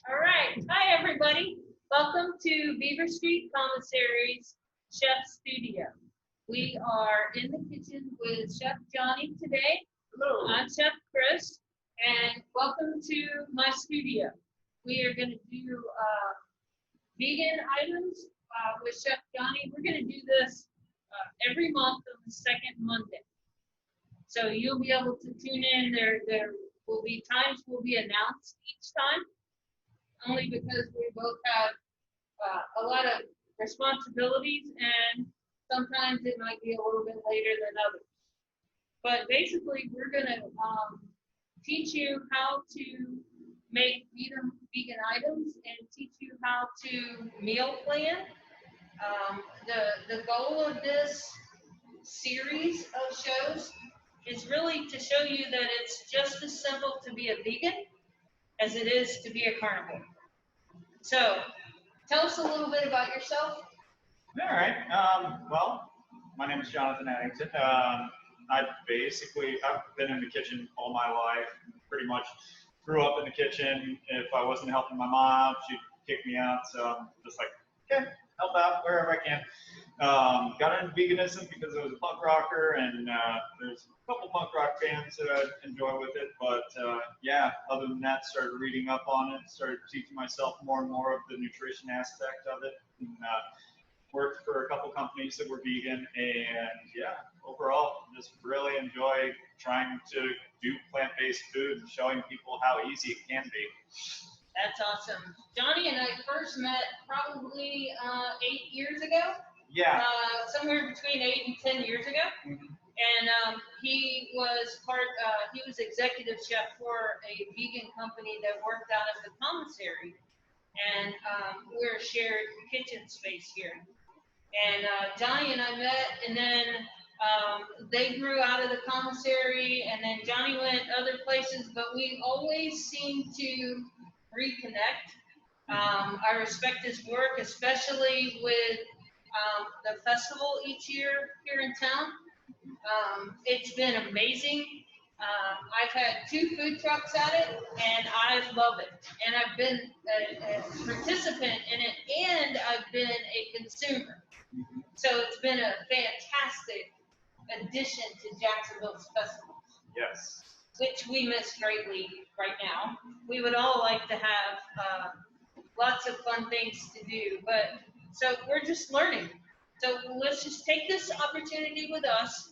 All right. Hi, everybody. Welcome to Beaver Street Commissary's Chef Studio. We are in the kitchen with Chef Johnny today. Hello. I'm Chef Chris, and welcome to my studio. We are going to do vegan items with Chef Johnny. We're going to do this every month on the second Monday. So you'll be able to tune in. There will be times will be announced each time, only because we both have a lot of responsibilities, and sometimes it might be a little bit later than others. But basically, we're going to teach you how to make vegan items and teach you how to meal plan. The goal of this series of shows is really to show you that it's just as simple to be a vegan as it is to be a carnivore. So, tell us a little bit about yourself. All right. Well, my name is Jonathan Addington. I've been in the kitchen all my life. Pretty much grew up in the kitchen. If I wasn't helping my mom, she'd kick me out. So I'm just like, okay, help out wherever I can. Got into veganism because I was a punk rocker, and there's a couple punk rock bands that I enjoy with it. But yeah, other than that, started reading up on it, started teaching myself more and more of the nutrition aspect of it, and worked for a couple companies that were vegan. And yeah, overall, just really enjoy trying to do plant-based food and showing people how easy it can be. That's awesome. Johnny and I first met probably 8 years ago. Yeah. Somewhere between 8 and 10 years ago. Mm-hmm. And he was he was executive chef for a vegan company that worked out of the commissary. And we're a shared kitchen space here. And Johnny and I met, and then they grew out of the commissary, and then Johnny went other places, but we always seem to reconnect. I respect his work, especially with the festival each year here in town. It's been amazing. I've had 2 food trucks at it, and I love it. And I've been a participant in it, and I've been a consumer. So it's been a fantastic addition to Jacksonville's festival. Yes. Which we miss greatly right now. We would all like to have lots of fun things to do, but so we're just learning. So let's just take this opportunity with us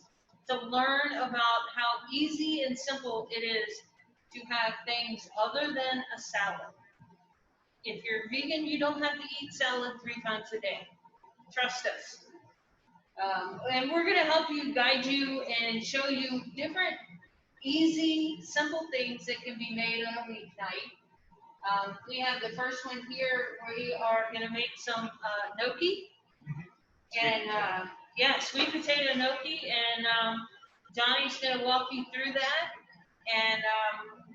to learn about how easy and simple it is to have things other than a salad. If you're vegan, you don't have to eat salad 3 times a day. Trust us. And we're going to help you, guide you, and show you different, easy, simple things that can be made on a weeknight. We have the first one here. We are going to make some gnocchi. And yeah, sweet potato gnocchi. And Johnny's going to walk you through that. And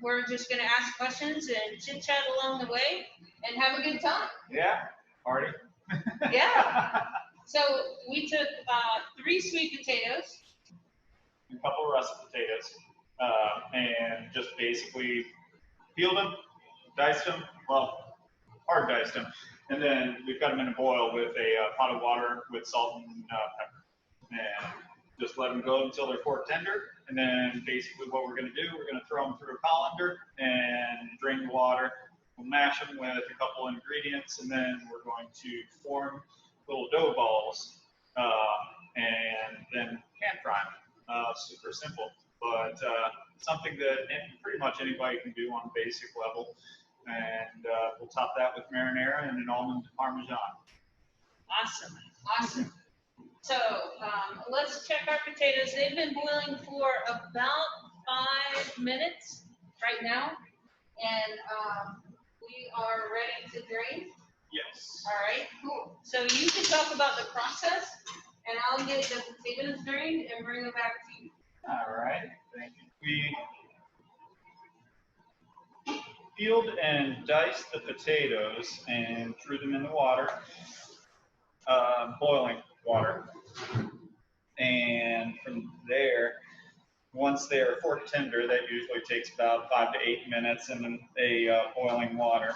we're just going to ask questions and chit chat along the way and have a good time. Yeah, party. Yeah. So we took 3 sweet potatoes, a couple of russet potatoes, and just basically peeled them, diced them, well, hard diced them, and then we've got them in a boil with a pot of water with salt and pepper, and just let them go until they're fork tender. And then basically what we're going to do, we're going to throw them through a colander and drain the water. We'll mash them with a couple ingredients, and then we're going to form little dough balls, and then pan fry them. Super simple, but something that pretty much anybody can do on a basic level. And we'll top that with marinara and an almond parmesan. Awesome, awesome. So let's check our potatoes. They've been boiling for about 5 minutes right now, and we are ready to drain. Yes. All right, cool. So you can talk about the process, and I'll get the potatoes drained and bring them back to you. All right, thank you. We peeled and diced the potatoes and threw them in the water, boiling water. And from there, once they are fork tender, that usually takes about 5 to 8 minutes in a boiling water.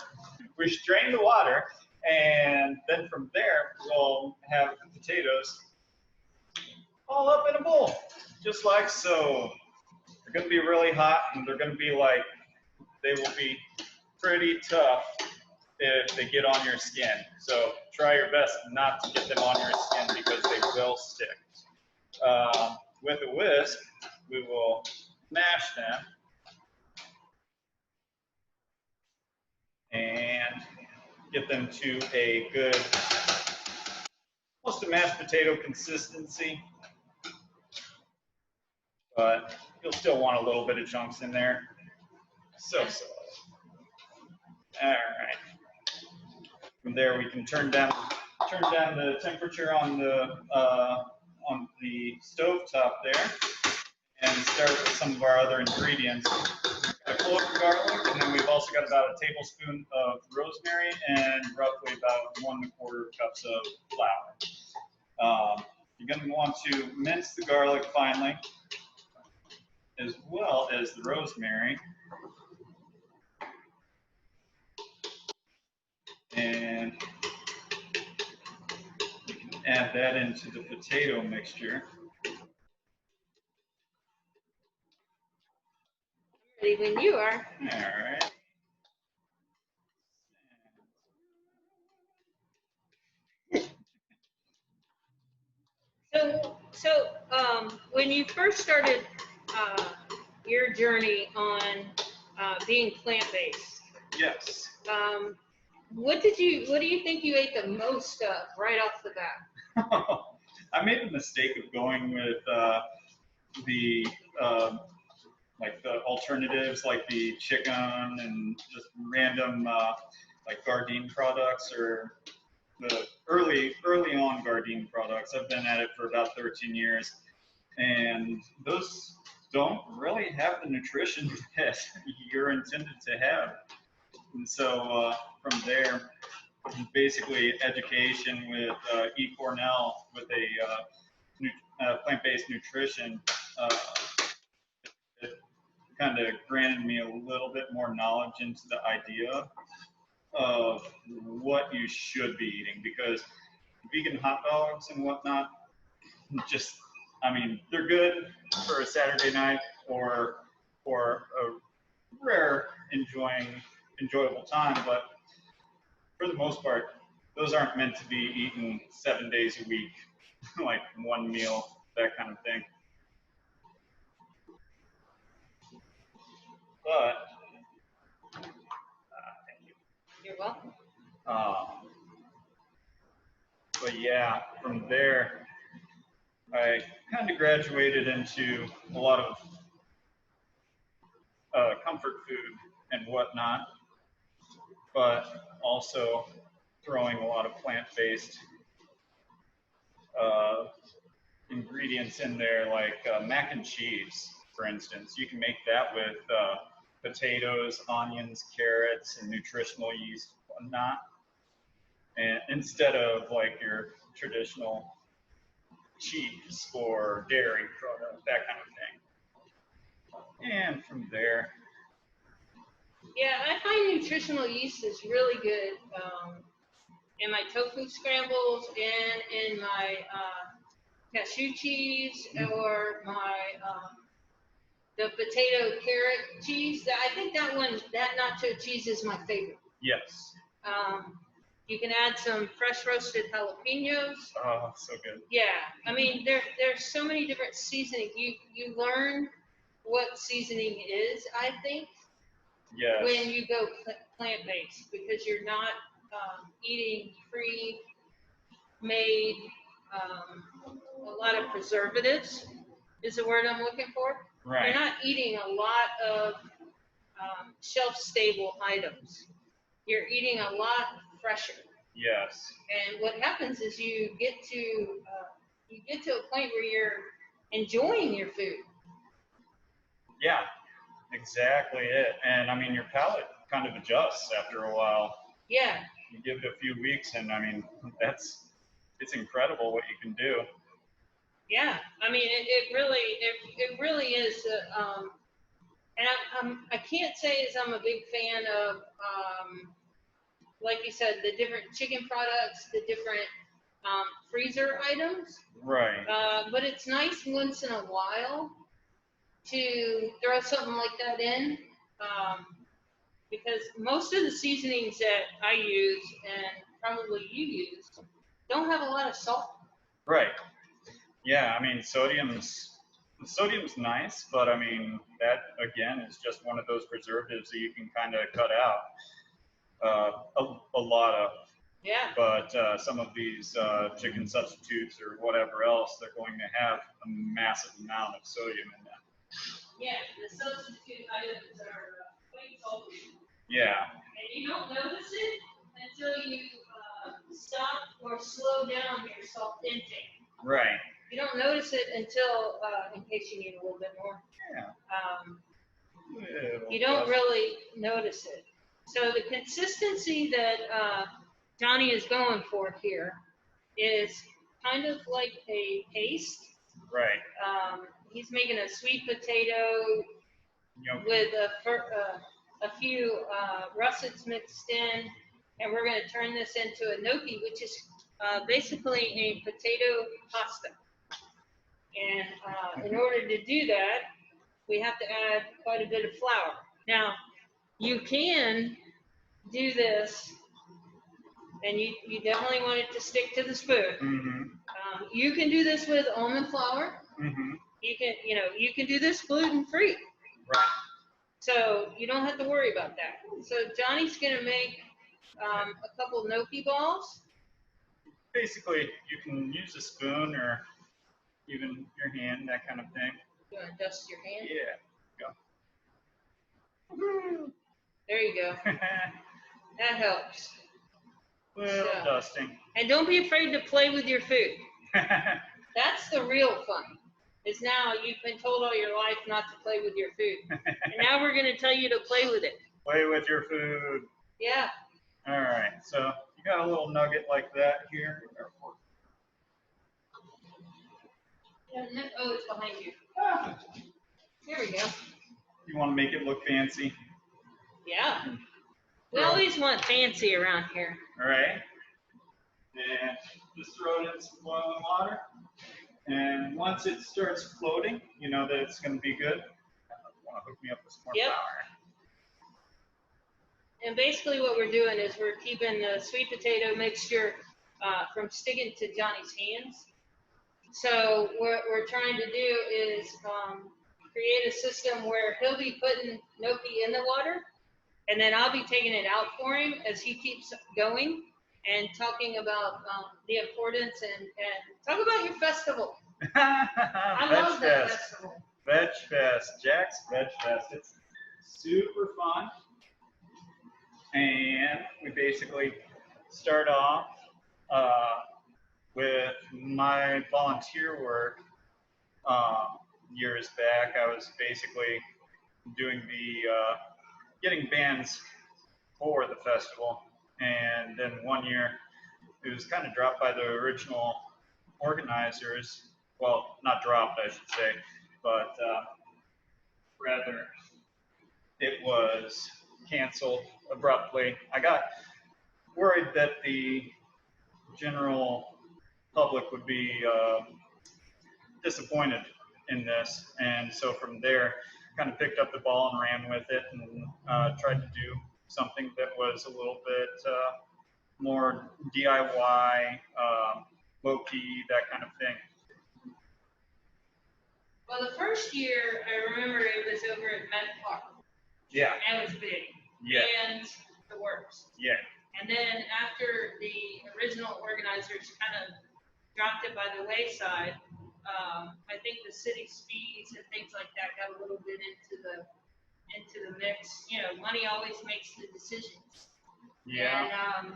we strain the water, and then from there, we'll have the potatoes all up in a bowl, just like so. They're going to be really hot, and they're going to be like, they will be pretty tough if they get on your skin. So try your best not to get them on your skin because they will stick. With a whisk, we will mash them and get them to a good, almost a mashed potato consistency, but you'll still want a little bit of chunks in there. So. All right. From there, we can turn down the temperature on the stove top there, and start with some of our other ingredients. We've got a clove of garlic, and then we've also got about a tablespoon of rosemary and roughly about 1¼ cups of flour. You're going to want to mince the garlic finely, as well as the rosemary. And you can add that into the potato mixture. Ready when you are. All right. So when you first started your journey on being plant-based, Yes. what do you think you ate the most of right off the bat? I made the mistake of going with the like the alternatives, like the chicken and just random like Gardein products, or the early on Gardein products. I've been at it for about 13 years, and those don't really have the nutrition that you're intended to have. And so from there, basically education with E. Cornell with a plant-based nutrition. It kind of granted me a little bit more knowledge into the idea of what you should be eating, because vegan hot dogs and whatnot, just, I mean, they're good for a Saturday night or a rare enjoyable time, but for the most part, those aren't meant to be eaten 7 days a week, like one meal, that kind of thing. But thank you. You're welcome. But yeah, from there, I kind of graduated into a lot of comfort food and whatnot, but also throwing a lot of plant-based ingredients in there, like mac and cheese, for instance. You can make that with potatoes, onions, carrots, and nutritional yeast, whatnot, and instead of like your traditional cheese or dairy product, that kind of thing. And from there, Yeah, I find nutritional yeast is really good in my tofu scrambles and in my cashew cheese or my the potato carrot cheese. I think that nacho cheese is my favorite. yes. You can add some fresh roasted jalapenos. Oh, so good. Yeah, I mean there's so many different seasoning. You learn what seasoning is, I think, Yes. when you go plant-based, because you're not eating pre-made, a lot of preservatives is the word I'm looking for. Right. You're not eating a lot of shelf-stable items. You're eating a lot fresher. Yes. And what happens is you get to a point where you're enjoying your food. Yeah, exactly it. And I mean, your palate kind of adjusts after a while. Yeah. You give it a few weeks, and I mean, it's incredible what you can do. Yeah, I mean, it really is. And I can't say as I'm a big fan of like you said, the different chicken products, the different freezer items. Right. But it's nice once in a while to throw something like that in, because most of the seasonings that I use and probably you use don't have a lot of salt. Right. Yeah, I mean, sodium's nice, but I mean, that again is just one of those preservatives that you can kind of cut out a lot of. Yeah. But some of these chicken substitutes or whatever else, they're going to have a massive amount of sodium in them. Yeah, the substitute items are quite salty. Yeah. And you don't notice it until you stop or slow down your salt intake. Right. You don't notice it until, in case you need a little bit more. Yeah. You don't really notice it. So the consistency that Johnny is going for here is kind of like a paste. Right. He's making a sweet potato with a few russets mixed in, and we're going to turn this into a gnocchi, which is basically a potato pasta. And in order to do that, we have to add quite a bit of flour. Now, you can do this, and you definitely want it to stick to the spoon. Mm-hmm. You can do this with almond flour. Mm-hmm. You can do this gluten-free. Right. So you don't have to worry about that. So Johnny's gonna make a couple gnocchi balls. Basically, you can use a spoon or even your hand, that kind of thing. You wanna dust your hand? Yeah. Go. There you go. That helps. Little dusting. And don't be afraid to play with your food. That's the real fun. Is now you've been told all your life not to play with your food. And now we're going to tell you to play with it. Play with your food. Yeah. All right. So you got a little nugget like that here. Oh, it's behind you. There we go. You want to make it look fancy? Yeah. We always want fancy around here. All right. And just throw it in some boiling water. And once it starts floating, you know that it's going to be good. Want to hook me up with some more flour. And basically what we're doing is we're keeping the sweet potato mixture from sticking to Johnny's hands. So what we're trying to do is create a system where he'll be putting gnocchi in the water, and then I'll be taking it out for him as he keeps going and talking about the importance and talk about your festival. I love that festival. Veg Fest, Jack's Veg Fest. It's super fun. And we basically start off with my volunteer work. Years back, I was basically doing getting bands for the festival. And then one year, it was kind of dropped by the original organizers. Well, not dropped, I should say, but rather it was canceled abruptly. I got worried that the general public would be disappointed in this, and so from there, kind of picked up the ball and ran with it, and tried to do something that was a little bit more DIY, low-key, that kind of thing. Well, the first year, I remember it was over at Met Park. Yeah. And it was big. Yeah. And the works. Yeah. And then after the original organizers kind of dropped it by the wayside, I think the city's fees and things like that got a little bit into the mix. You know, money always makes the decisions. Yeah. And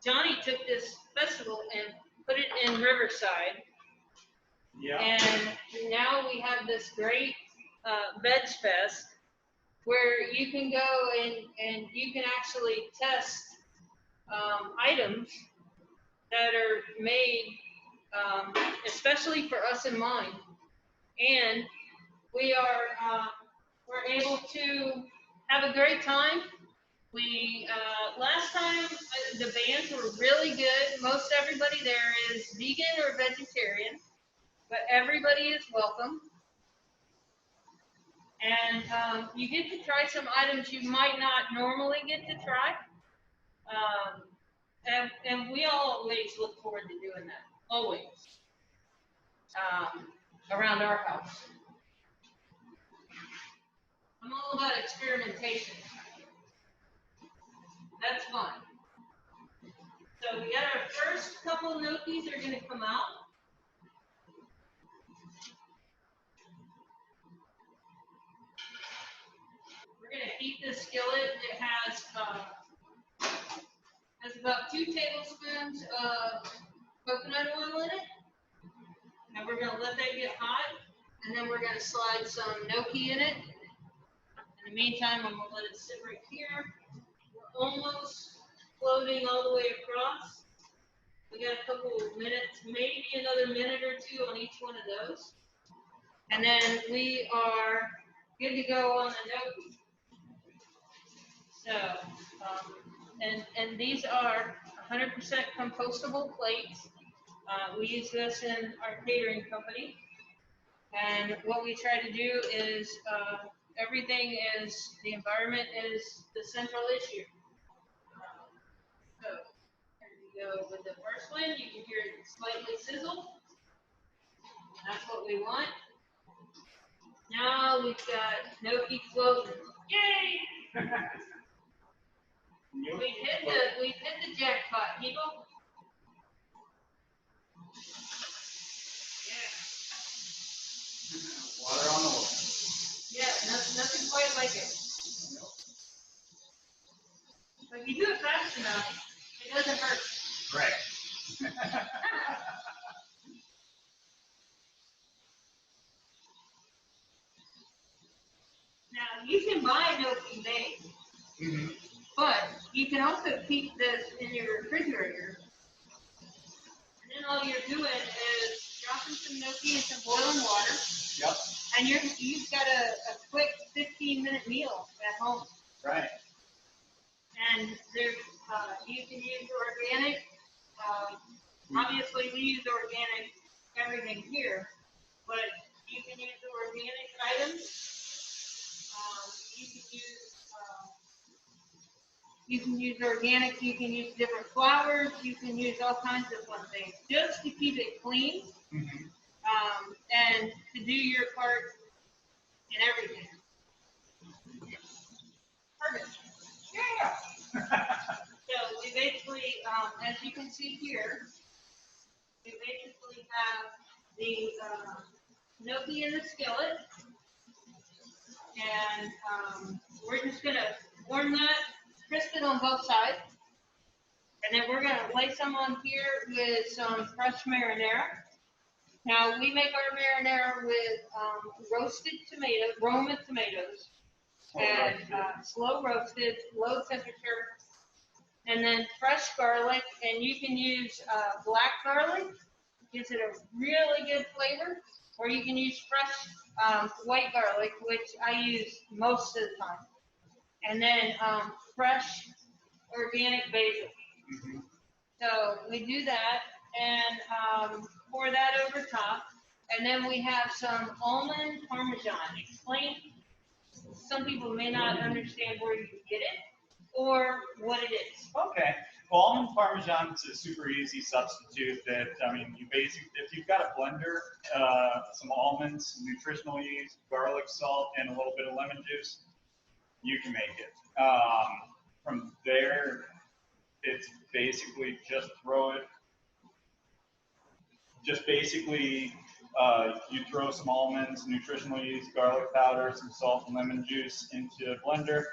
Johnny took this festival and put it in Riverside. Yeah. And now we have this great Veg Fest where you can go and you can actually test items that are made especially for us in mind. And we're able to have a great time We last time the bands were really good. Most everybody there is vegan or vegetarian, but everybody is welcome. And you get to try some items you might not normally get to try. And we always look forward to doing that, always, around our house. I'm all about experimentation. That's fun. So we got our first couple of gnocchis are going to come out. We're going to heat this skillet. It has about 2 tablespoons of coconut oil in it. And we're going to let that get hot. And then we're going to slide some gnocchi in it. In the meantime, I'm going to let it sit right here. We're almost floating all the way across. We got a couple of minutes, maybe another minute or two on each one of those. And then we are good to go on the gnocchi. So, and these are 100% compostable plates. We use this in our catering company. And what we try to do is everything is, the environment is the central issue. So, here we go with the first one. You can hear it slightly sizzle. That's what we want. Now we've got gnocchi floating. Yay! We've hit the jackpot, people. Yeah. Water on the wall. Yeah, nothing quite like it. But if you do it fast enough, it doesn't hurt. Right. Now, you can buy gnocchi made, but you can also keep this in your refrigerator. And then all you're doing is dropping some gnocchi in some boiling water. Yep. And you've got a quick 15-minute meal at home. Right. And there's you can use organic. Obviously, we use organic everything here, but you can use organic items. You can use organic. You can use different flours. You can use all kinds of fun things just to keep it clean. And to do your part in everything. Perfect. Yeah. So we basically, as you can see here, we basically have the gnocchi in the skillet. And we're just going to warm that, crisp it on both sides. And then we're going to lay some on here with some fresh marinara. Now, we make our marinara with roasted tomatoes, Roma tomatoes, and slow roasted, low temperature, and then fresh garlic. And you can use black garlic, gives it a really good flavor, or you can use fresh white garlic, which I use most of the time. And then fresh organic basil. So we do that and pour that over top. And then we have some almond parmesan. Explain, some people may not understand where you get it or what it is. Okay. Well, almond parmesan is a super easy substitute that, I mean, you basically, if you've got a blender, some almonds, nutritional yeast, garlic, salt, and a little bit of lemon juice, you can make it. From there, it's basically just throw it, you throw some almonds, nutritional yeast, garlic powder, some salt and lemon juice into a blender.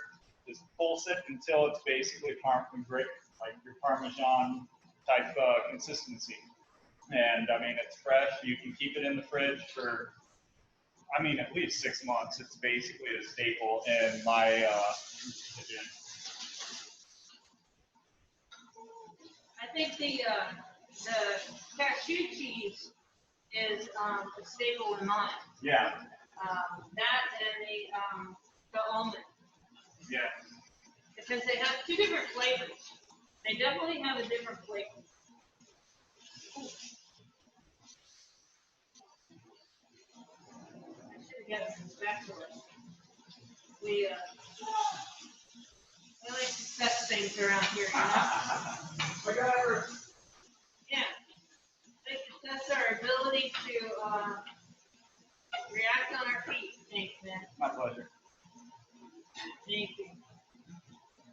Just pulse it until it's basically like your Parmesan type consistency. And I mean, it's fresh. You can keep it in the fridge for, I mean, at least 6 months. It's basically a staple in my kitchen. I think the cashew cheese is a staple in mine. Yeah. That and the almond. Yeah. because they have two different flavors. They definitely have a different flavor. Ooh. I should have got some spatulas. We like to test things around here, you know? MacGyver. Yeah. Like to test our ability to react on our feet. Thanks, man. My pleasure. Thank you.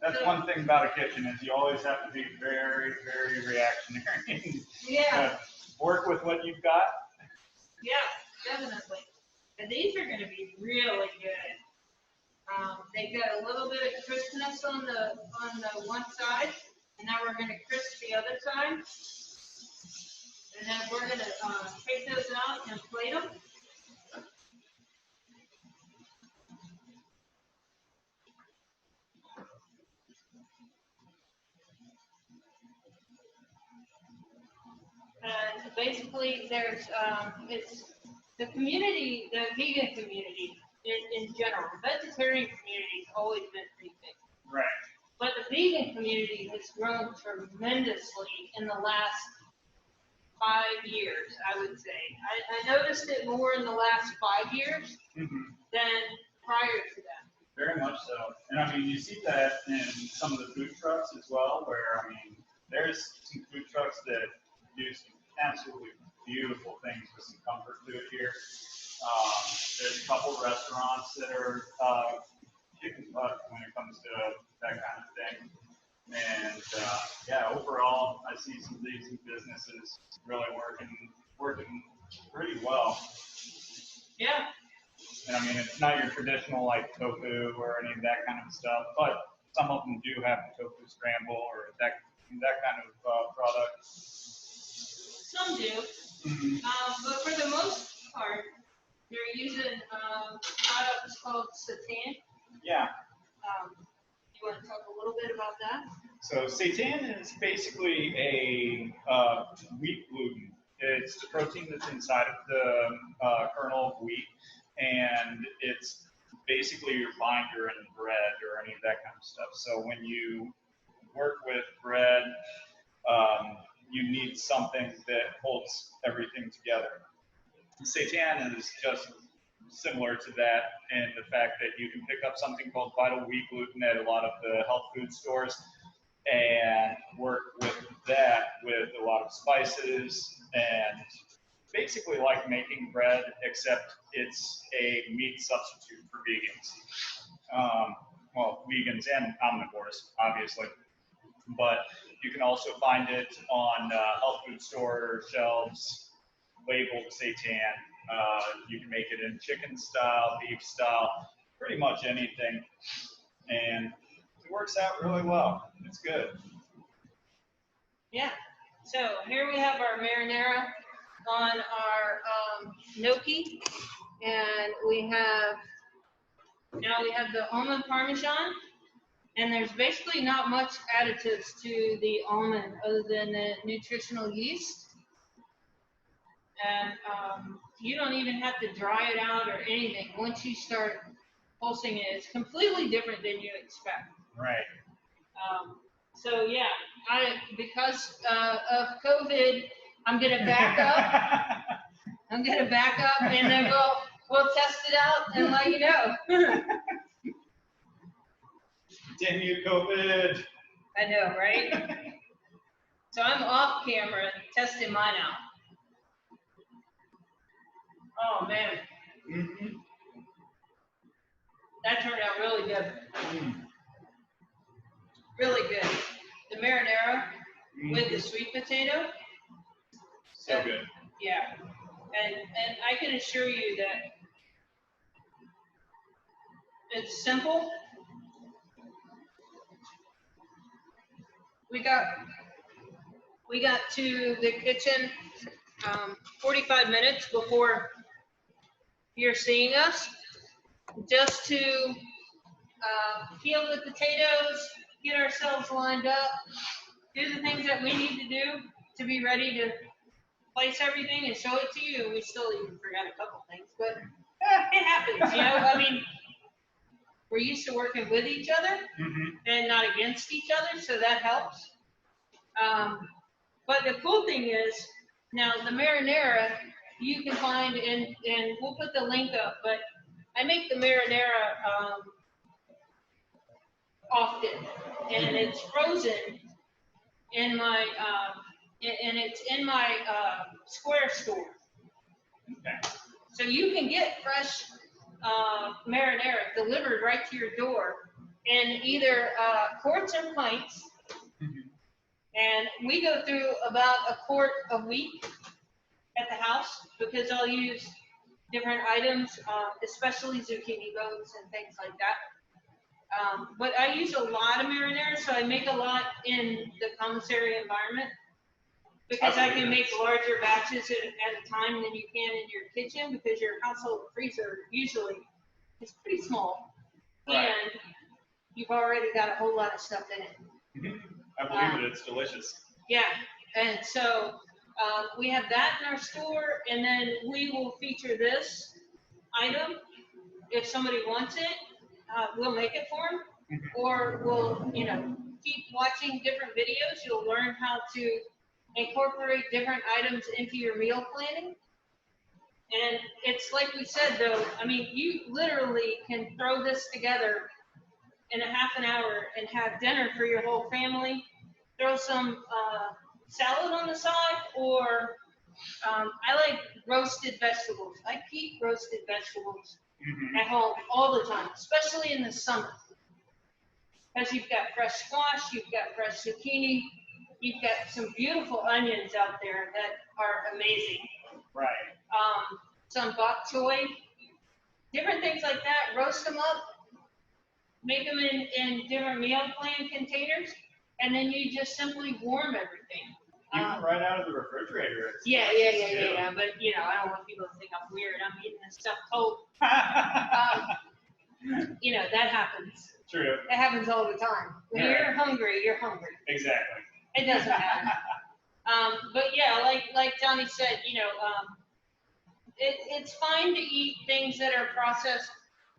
That's one thing about a kitchen is you always have to be very, very reactionary. Yeah. Work with what you've got. Yeah, definitely. And these are going to be really good. They got a little bit of crispness on the one side, and now we're going to crisp the other side. And then we're going to take those out and plate them. And basically, there's it's the community, the vegan community in general. The vegetarian community has always been pretty big. Right. But the vegan community has grown tremendously in the last 5 years, I would say. I noticed it more in the last 5 years than prior to that. Very much so. And I mean, you see that in some of the food trucks as well, where, I mean, there's some food trucks that do some absolutely beautiful things with some comfort food here. There's a couple restaurants that are chicken butt when it comes to that kind of thing. And yeah, overall, I see some of these businesses really working pretty well. Yeah. And I mean, it's not your traditional like tofu or any of that kind of stuff, but some of them do have the tofu scramble or that kind of product. Some do. But for the most part, they're using products called seitan. Yeah. You want to talk a little bit about that? So seitan is basically a wheat gluten. It's the protein that's inside of the kernel of wheat, and it's basically your binder in bread or any of that kind of stuff. So when you work with bread, you need something that holds everything together. Seitan is just similar to that in the fact that you can pick up something called Vital Wheat Gluten at a lot of the health food stores and work with that with a lot of spices and basically like making bread, except it's a meat substitute for vegans. Well, vegans and omnivores, obviously. But you can also find it on health food store shelves labeled seitan. You can make it in chicken style, beef style, pretty much anything. And it works out really well. It's good. Yeah. So here we have our marinara on our gnocchi, and we have the almond parmesan, and there's basically not much additives to the almond other than the nutritional yeast. And you don't even have to dry it out or anything. Once you start pulsing it, it's completely different than you expect. Right. So yeah, because of COVID, I'm gonna back up. I'm gonna back up, and then we'll test it out and let you know. Damn you, COVID. I know, right? So I'm off camera testing mine out. Oh man. That turned out really good. Really good. The marinara with the sweet potato. So good. Yeah. And I can assure you that it's simple. We got to the kitchen 45 minutes before you're seeing us, just to peel the potatoes, get ourselves lined up, do the things that we need to do to be ready to place everything and show it to you. We still even forgot a couple things, but it happens, you know. I mean, we're used to working with each other and not against each other, so that helps. But the cool thing is, now the marinara you can find and we'll put the link up, but I make the marinara often, and it's frozen in my and it's in my Square store. Okay. So you can get fresh marinara delivered right to your door in either quarts or pints. And we go through about a quart a week at the house because I'll use different items, especially zucchini bones and things like that. But I use a lot of marinara, so I make a lot in the commissary environment because I can make larger batches at a time than you can in your kitchen because your household freezer usually is pretty small. Right. And you've already got a whole lot of stuff in it. I believe it. It's delicious. Yeah, and so we have that in our store, and then we will feature this item. If somebody wants it, we'll make it for them, or we'll, keep watching different videos. You'll learn how to incorporate different items into your meal planning. And it's like we said, though, I mean, you literally can throw this together in a half an hour and have dinner for your whole family. Throw some salad on the side, or I like roasted vegetables. I keep roasted vegetables at home all the time, especially in the summer. Because you've got fresh squash, you've got fresh zucchini, you've got some beautiful onions out there that are amazing. Right. Some bok choy, different things like that. Roast them up, make them in different meal plan containers, and then you just simply warm everything. Even right out of the refrigerator. Yeah. But I don't want people to think I'm weird. I'm eating this stuff cold. That happens. True. It happens all the time. When you're hungry, you're hungry. Exactly. It doesn't matter. But yeah, like Johnny said, it's fine to eat things that are processed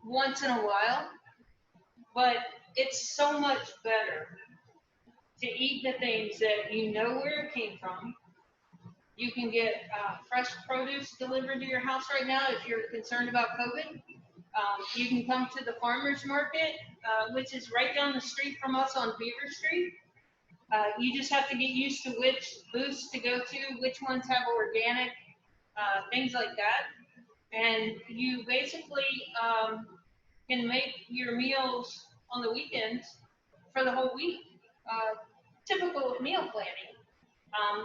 once in a while, but it's so much better to eat the things that you know where it came from. You can get fresh produce delivered to your house right now if you're concerned about COVID. You can come to the farmer's market, which is right down the street from us on Beaver Street. You just have to get used to which booths to go to, which ones have organic, things like that. And you basically can make your meals on the weekends for the whole week. Typical of meal planning.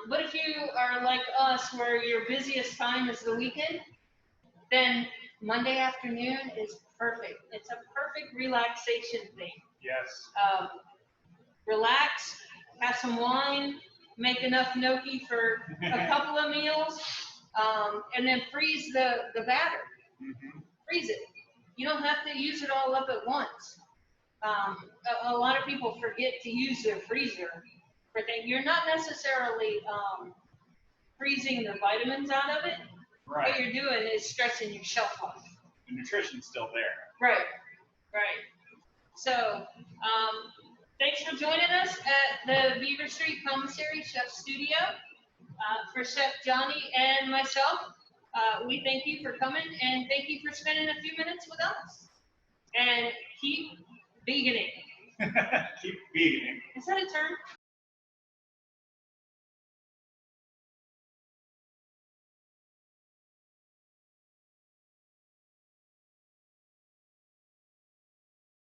But if you are like us, where your busiest time is the weekend, then Monday afternoon is perfect. It's a perfect relaxation thing. Yes. Relax, have some wine, make enough gnocchi for a couple of meals, and then freeze the batter. Freeze it. You don't have to use it all up at once. A lot of people forget to use their freezer for things. You're not necessarily freezing the vitamins out of it. Right. What you're doing is stretching your shelf life. The nutrition's still there. Right. So, thanks for joining us at the Beaver Street Commissary Chef Studio. For Chef Johnny and myself, we thank you for coming and thank you for spending a few minutes with us. And keep veganing. Keep veganing. Is that a term?